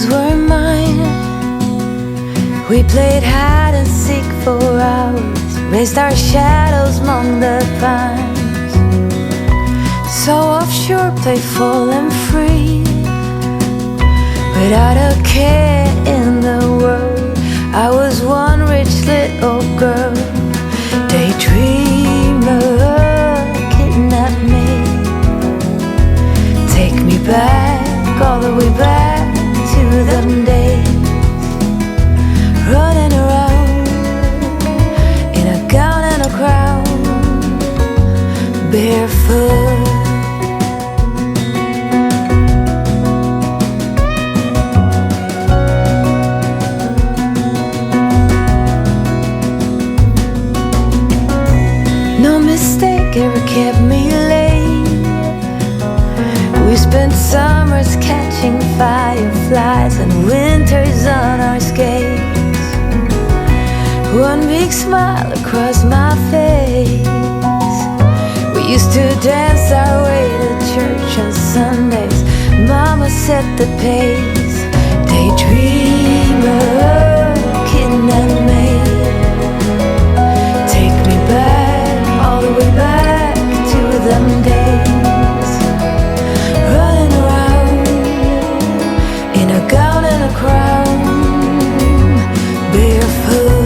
dreams were mine. We played hide and seek for hours, raised our shadows among the pines. So offshore, playful and free, without a care in the world. I was one rich little girl, daydreamer, kidnap me. Take me back, all the way back to them days, running around in a gown and a crown, barefoot. No mistake ever kept me late. We spent summers catching fireflies and winters on our skates. One big smile across my face. We used to dance our way to church on Sundays. Mama set the pace. Daydreamer, kidnap me. Take me back, all the way back to them days, running around in a gown and a crown, barefoot.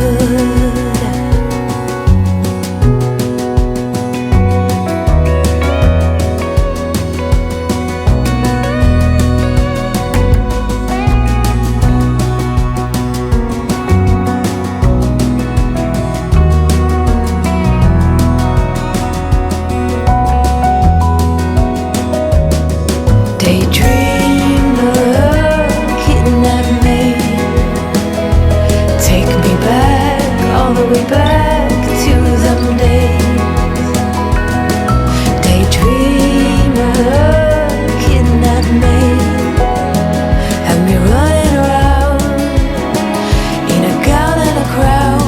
Back to them days, daydreamer, kidnap me. Have me running around in a gown and a crown,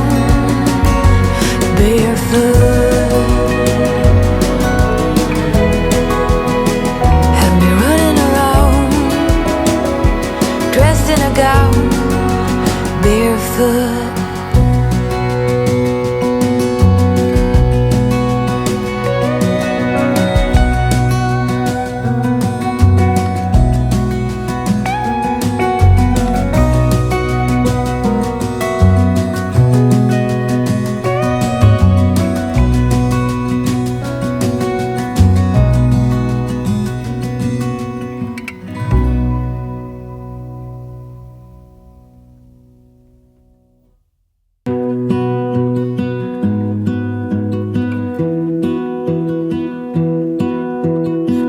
barefoot. Have me running around, dressed in a gown, barefoot.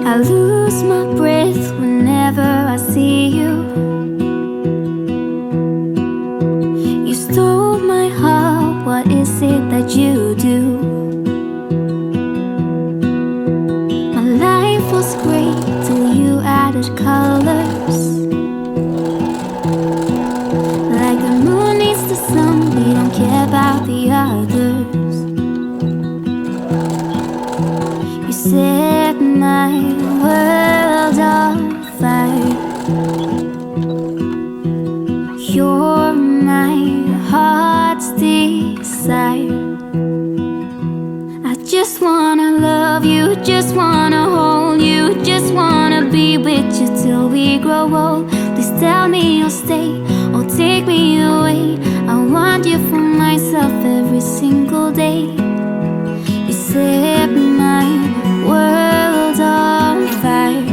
I lose my breath whenever I see you. You stole my heart, what is it that you do? My life was great till you added colors. Like the moon needs the sun, we don't care about the others. You set my world on fire. You're my heart's desire. I just wanna love you, just wanna hold you, just wanna be with you till we grow old. Please tell me you'll stay or take me away. I want you for myself every single day. You set my world on fire.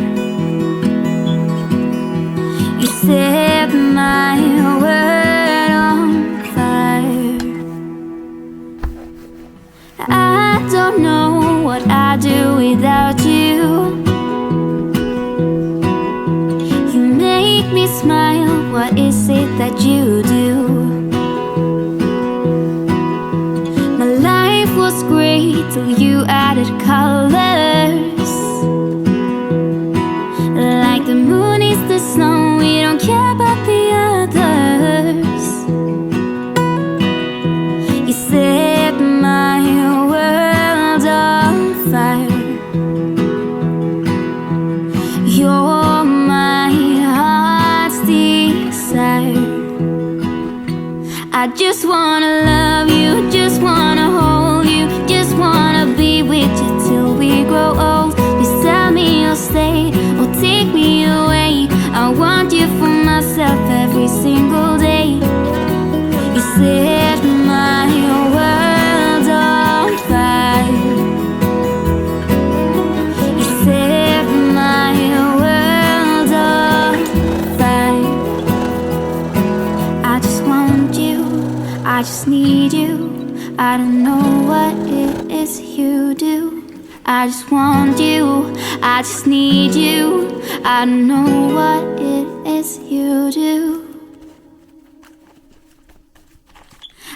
You set my world on fire. I don't know what I'd do without you. You make me smile, what is it that you do? My life was great till you added colors. Like the moon is the snow, we don't care about the others. You set my world on fire. You're my heart's desire. I just wanna love you, just wanna hold you, just wanna be with you till we grow old. Please tell me you'll stay or take me away. I want you for myself every single day. You set my world on fire. You set my world on fire. I just want you, I just need you. I don't know what it is you do. I just want you, I just need you. I don't know what it is you do.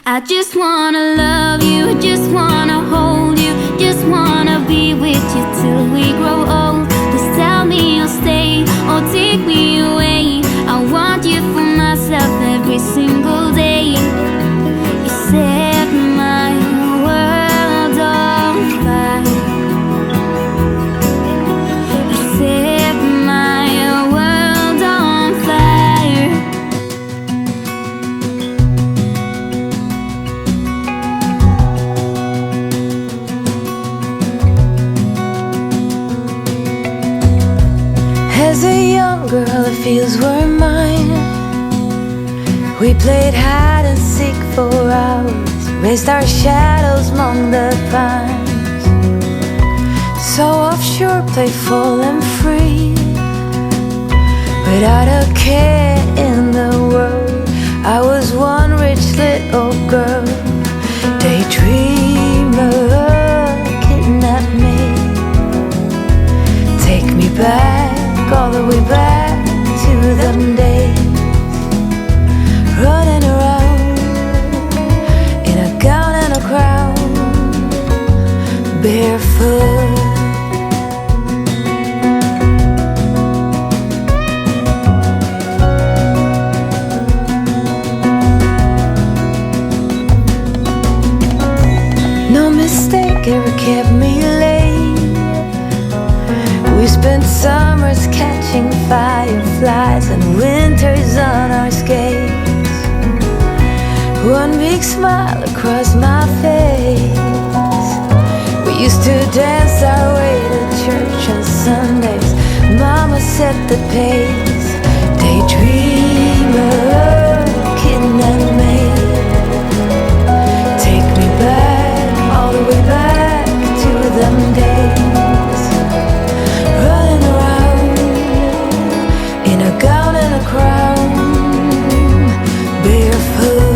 I just wanna love you, just wanna hold you, just wanna be with you till we grow old. Just tell me you'll stay or take me away. I want you for myself every single day. You set my world on fire. You set my world on fire. As a young girl, the fields were mine. We played hide and seek for hours, raised our shadows among the pines. So offshore, playful and free, without a care in the world. I was one rich little girl, daydreamer, kidnap me, take me back, all the way back to them days, running around in a gown and a crown, barefoot. No mistake ever kept me late. We spent summers catching fireflies and winters on our skates. One big smile across my face. We used to dance our way to church on Sundays. Mama set the pace. Daydreamer, kidnap me, take me back, all the way back to them days, running around in a gown and a crown, barefoot.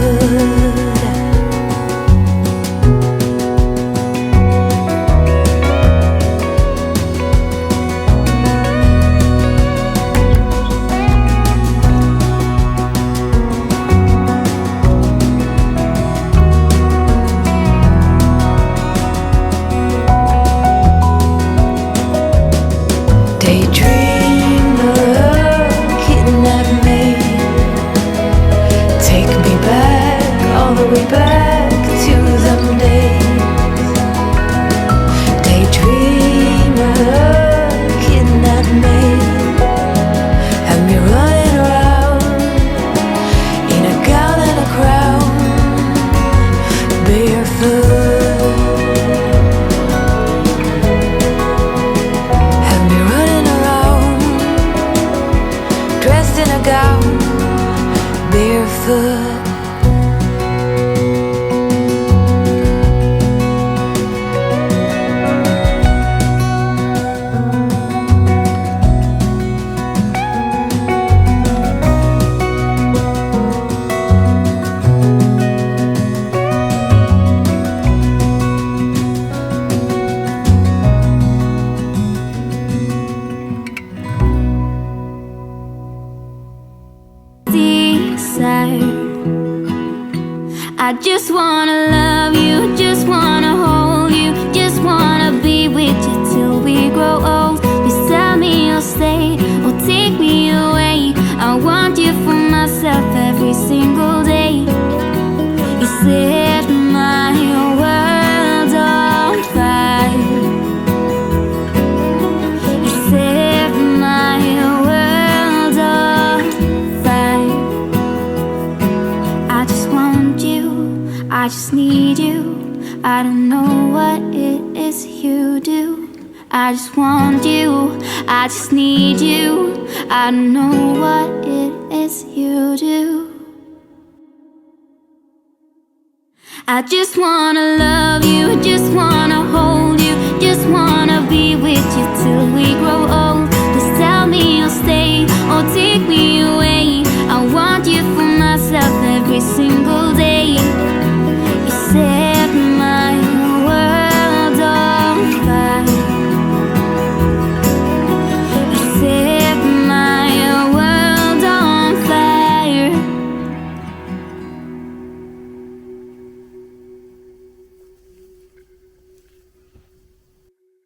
Way back to them days, daydreamer, kidnap me, have me running around in a gown and a crown, barefoot. Have me running around, dressed in a gown, barefoot. I just wanna love you, just wanna hold you, just wanna be with you till we grow old. Please tell me you'll stay or take me away. I want you for myself every single day. You set my world on fire. You set my world on fire. I just want you, I just need you. I don't know what it is you do. I just want you. I just need you. I don't know what it is you do. I just wanna love you, just wanna hold you, just wanna be with you till we grow old.